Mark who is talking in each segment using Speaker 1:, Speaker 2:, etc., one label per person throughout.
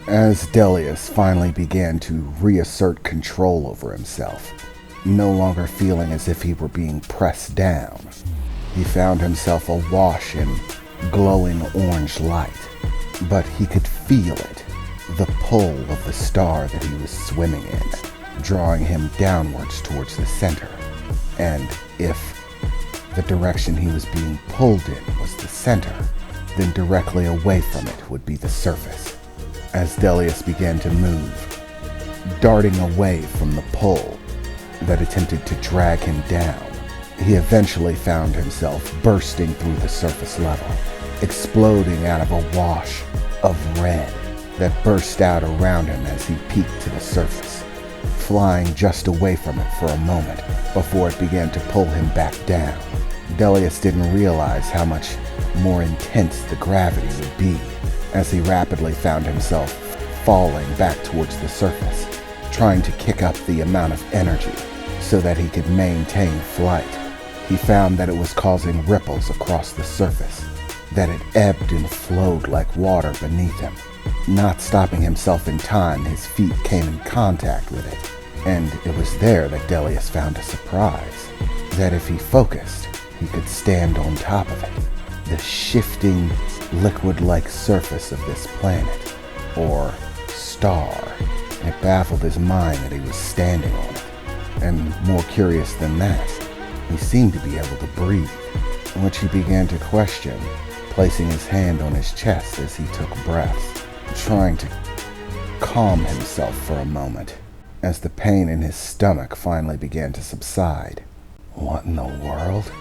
Speaker 1: As Delius finally began to reassert control over himself, no longer feeling as if he were being pressed down, he found himself awash in glowing orange light. But he could feel it, the pull of the star that he was swimming in, drawing him downwards towards the center. And if the direction he was being pulled in was the center, then directly away from it would be the surface. As Delius began to move, darting away from the pull that attempted to drag him down, he eventually found himself bursting through the surface level, exploding out of a wash of red that burst out around him as he peeked to the surface, flying just away from it for a moment before it began to pull him back down. Delius didn't realize how much more intense the gravity would be as he rapidly found himself falling back towards the surface, trying to kick up the amount of energy so that he could maintain flight. He found that it was causing ripples across the surface, that it ebbed and flowed like water beneath him. Not stopping himself in time, his feet came in contact with it, and it was there that Delius found a surprise, that if he focused, he could stand on top of it, the shifting, liquid-like surface of this planet, or star. It baffled his mind that he was standing on it, and more curious than that, he seemed to be able to breathe, which he began to question, placing his hand on his chest as he took breaths, trying to calm himself for a moment, as the pain in his stomach finally began to subside. "What in the world?"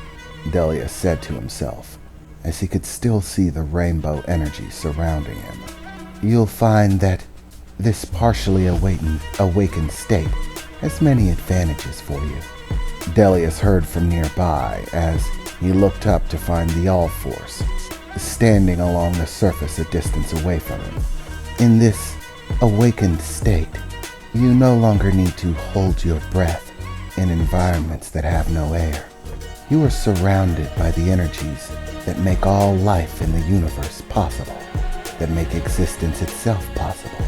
Speaker 1: Delius said to himself, as he could still see the rainbow energy surrounding him. "You'll find that this partially awakened state has many advantages for you," Delius heard from nearby as he looked up to find the All-Force standing along the surface a distance away from him. "In this awakened state, you no longer need to hold your breath in environments that have no air. You are surrounded by the energies that make all life in the universe possible, that make existence itself possible.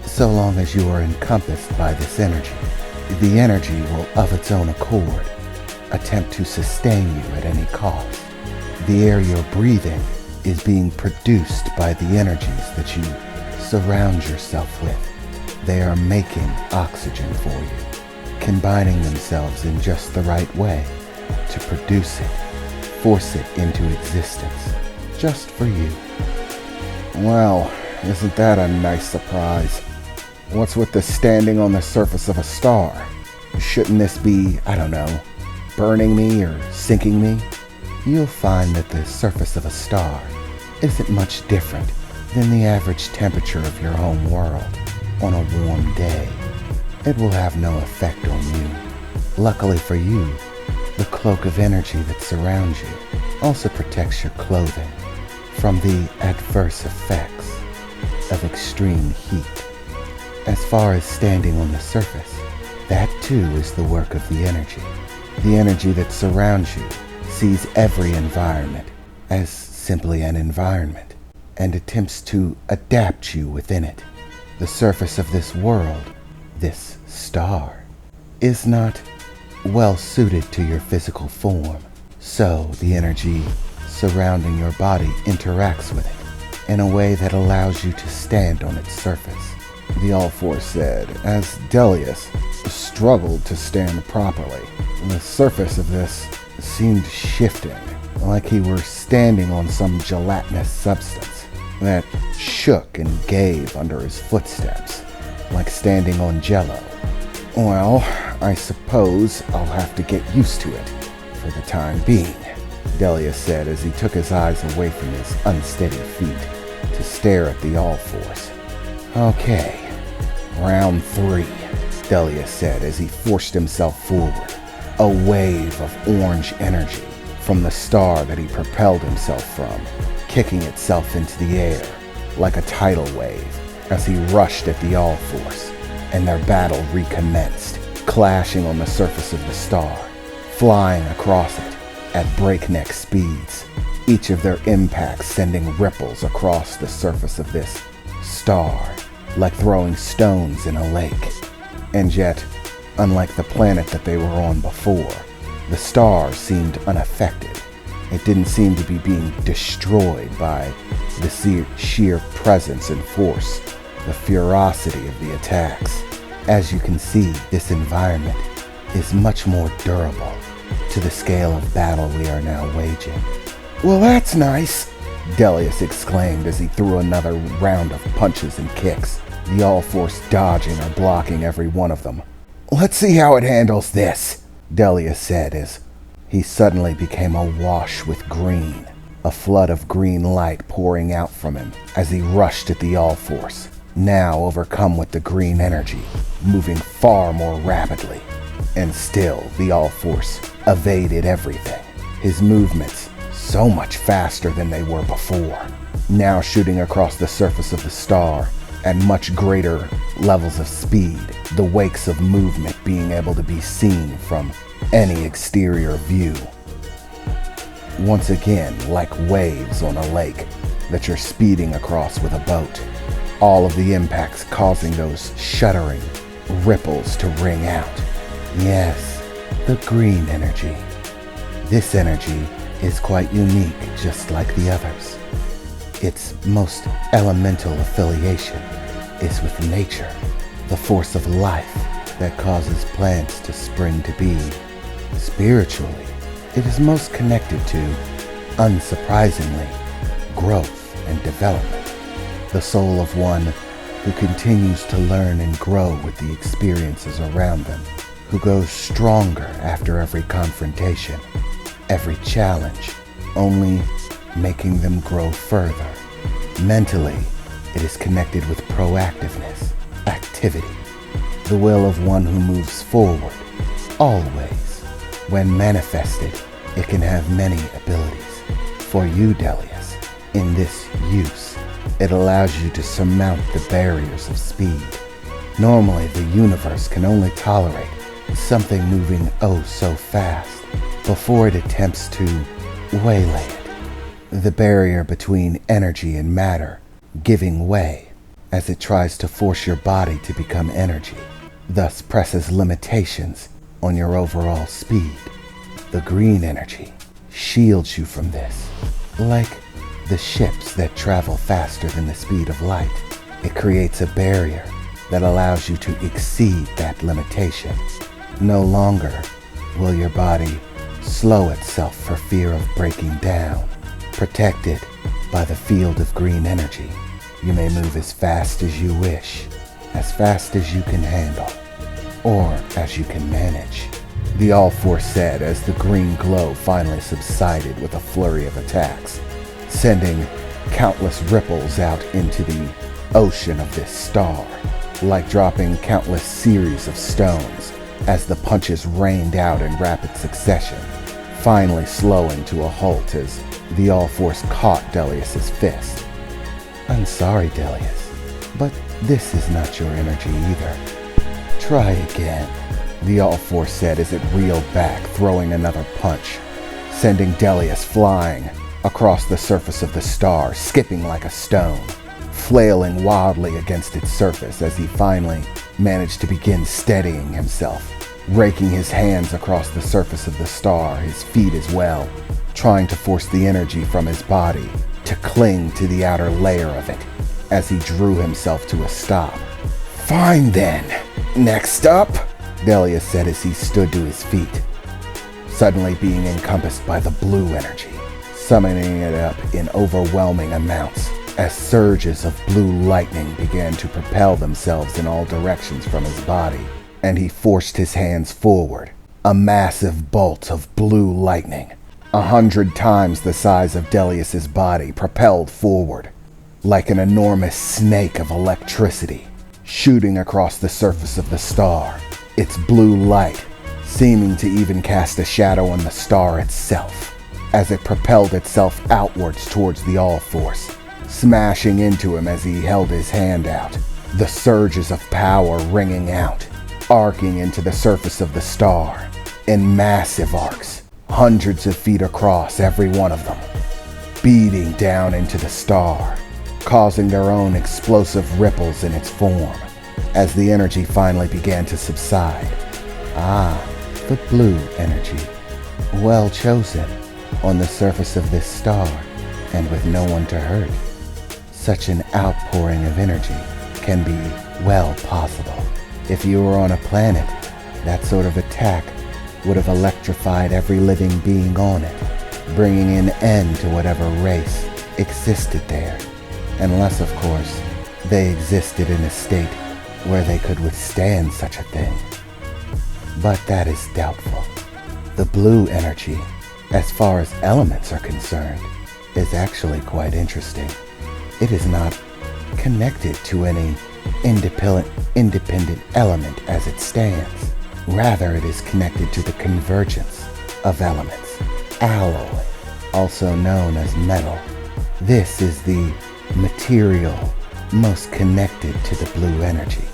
Speaker 1: So long as you are encompassed by this energy, the energy will of its own accord attempt to sustain you at any cost. The air you're breathing is being produced by the energies that you surround yourself with. They are making oxygen for you, combining themselves in just the right way to produce it, force it into existence, just for you." Well, isn't that a nice surprise? What's with the standing on the surface of a star? Shouldn't this be, I don't know, burning me or sinking me? You'll find that the surface of a star isn't much different than the average temperature of your home world on a warm day. It will have no effect on you. Luckily for you, the cloak of energy that surrounds you also protects your clothing from the adverse effects of extreme heat. As far as standing on the surface, that too is the work of the energy. The energy that surrounds you sees every environment as simply an environment and attempts to adapt you within it. The surface of this world, this star, is not well suited to your physical form, so the energy surrounding your body interacts with it in a way that allows you to stand on its surface, the All-Force said, as Delius struggled to stand properly. The surface of this seemed shifting, like he were standing on some gelatinous substance that shook and gave under his footsteps, like standing on jello. "Well, I suppose I'll have to get used to it for the time being," Delius said as he took his eyes away from his unsteady feet to stare at the All-Force. "Okay, round 3, Delius said as he forced himself forward, a wave of orange energy from the star that he propelled himself from, kicking itself into the air like a tidal wave as he rushed at the All-Force, and their battle recommenced, clashing on the surface of the star, flying across it at breakneck speeds, each of their impacts sending ripples across the surface of this star like throwing stones in a lake. And yet, unlike the planet that they were on before, the star seemed unaffected. It didn't seem to be being destroyed by the sheer presence and force, the ferocity of the attacks. As you can see, this environment is much more durable to the scale of battle we are now waging. "Well, that's nice," Delius exclaimed as he threw another round of punches and kicks, the All-Force dodging or blocking every one of them. "Let's see how it handles this," Delius said as he suddenly became awash with green, a flood of green light pouring out from him as he rushed at the All-Force, now overcome with the green energy, moving far more rapidly. And still, the All-Force evaded everything, his movements so much faster than they were before, now shooting across the surface of the star at much greater levels of speed, the wakes of movement being able to be seen from any exterior view. Once again, like waves on a lake that you're speeding across with a boat, all of the impacts causing those shuddering ripples to ring out. Yes, the green energy. This energy is quite unique, just like the others. Its most elemental affiliation is with nature, the force of life that causes plants to spring to be. Spiritually, it is most connected to, unsurprisingly, growth and development, the soul of one who continues to learn and grow with the experiences around them, who goes stronger after every confrontation, every challenge, only making them grow further. Mentally, it is connected with proactiveness, activity, the will of one who moves forward, always. When manifested, it can have many abilities. For you, Delius, in this use, it allows you to surmount the barriers of speed. Normally, the universe can only tolerate something moving oh so fast before it attempts to waylay it. The barrier between energy and matter giving way as it tries to force your body to become energy, thus presses limitations on your overall speed. The green energy shields you from this, like the ships that travel faster than the speed of light. It creates a barrier that allows you to exceed that limitation. No longer will your body slow itself for fear of breaking down. Protected by the field of green energy, you may move as fast as you wish, as fast as you can handle, or as you can manage. The All-Force said as the green glow finally subsided with a flurry of attacks, sending countless ripples out into the ocean of this star, like dropping countless series of stones as the punches rained out in rapid succession, finally slowing to a halt as the All-Force caught Delius's fist. "I'm sorry, Delius, but this is not your energy either. Try again," the All-Force said as it reeled back, throwing another punch, sending Delius flying across the surface of the star, skipping like a stone, flailing wildly against its surface as he finally managed to begin steadying himself, raking his hands across the surface of the star, his feet as well, trying to force the energy from his body to cling to the outer layer of it as he drew himself to a stop. "Fine then. Next up," Delius said as he stood to his feet, suddenly being encompassed by the blue energy, summoning it up in overwhelming amounts as surges of blue lightning began to propel themselves in all directions from his body, and he forced his hands forward, a massive bolt of blue lightning, 100 times the size of Delius's body, propelled forward, like an enormous snake of electricity, shooting across the surface of the star, its blue light seeming to even cast a shadow on the star itself, as it propelled itself outwards towards the All-Force, smashing into him as he held his hand out, the surges of power ringing out, arcing into the surface of the star, in massive arcs, hundreds of feet across every one of them, beating down into the star, causing their own explosive ripples in its form. As the energy finally began to subside, the blue energy, well chosen, on the surface of this star, and with no one to hurt. Such an outpouring of energy can be, well, possible. If you were on a planet, that sort of attack would have electrified every living being on it, bringing an end to whatever race existed there. Unless, of course, they existed in a state where they could withstand such a thing. But that is doubtful. The blue energy, as far as elements are concerned, is actually quite interesting. It is not connected to any independent element as it stands. Rather, it is connected to the convergence of elements. Alloy, also known as metal. This is the material most connected to the blue energy.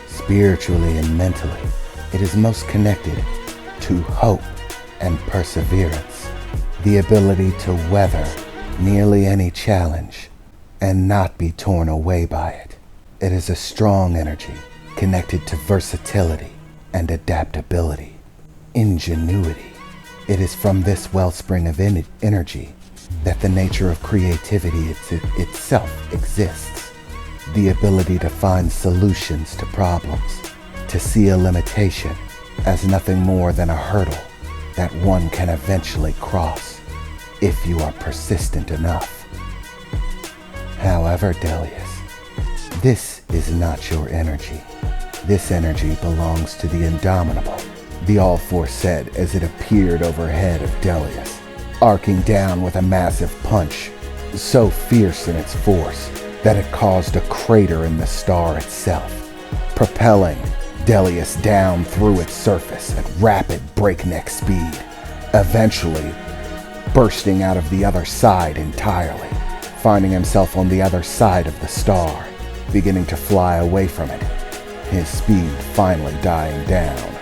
Speaker 1: Spiritually and mentally, it is most connected to hope and perseverance, the ability to weather nearly any challenge and not be torn away by it. It is a strong energy connected to versatility and adaptability, ingenuity. It is from this wellspring of energy that the nature of creativity itself exists. The ability to find solutions to problems, to see a limitation as nothing more than a hurdle that one can eventually cross if you are persistent enough. However, Delius, this is not your energy. This energy belongs to the indomitable, the All-Force said as it appeared overhead of Delius, arcing down with a massive punch, so fierce in its force that it caused a crater in the star itself, propelling Delius down through its surface at rapid breakneck speed, eventually bursting out of the other side entirely, finding himself on the other side of the star, beginning to fly away from it, his speed finally dying down.